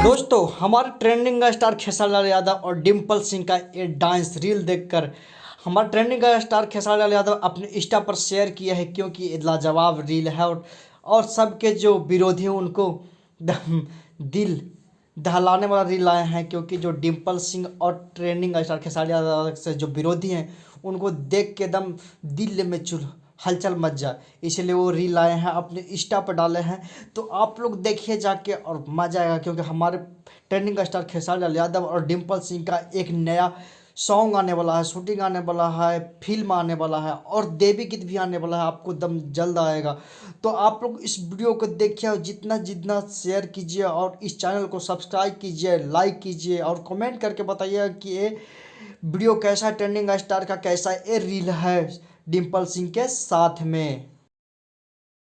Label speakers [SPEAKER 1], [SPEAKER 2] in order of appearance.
[SPEAKER 1] दोस्तों हमारे trending star Khesari Lal Yadav और डिम्पल सिंह का ये डांस रील देखकर हमारा ट्रेंडिंग स्टार खेसारी लाल यादव अपने इंस्टा पर शेयर किया है, क्योंकि ये लाजवाब रील है और सबके जो विरोधी हैं उनको दिल दहलाने वाला रील आए हैं। क्योंकि जो डिम्पल सिंह और ट्रेंडिंग स्टार खेसारी यादव से जो विरोधी हैं उनको देख के एकदम दिल में चुल हलचल मच जाए, इसलिए वो रील आए हैं अपने इंस्टा पर डाले हैं। तो आप लोग देखिए जाके और मजा आएगा, क्योंकि हमारे ट्रेंडिंग स्टार खेसारी लाल यादव और डिम्पल सिंह का एक नया सॉन्ग आने वाला है, शूटिंग आने वाला है, फिल्म आने वाला है और देवी गीत भी आने वाला है, आपको दम जल्द आएगा। तो आप लोग इस वीडियो को देखिए और जितना जितना शेयर कीजिए और इस चैनल को सब्सक्राइब कीजिए, लाइक कीजिए और कमेंट करके बताइए कि ये वीडियो कैसा है, ट्रेंडिंग स्टार का कैसा ये रील है डिम्पल सिंह के साथ में।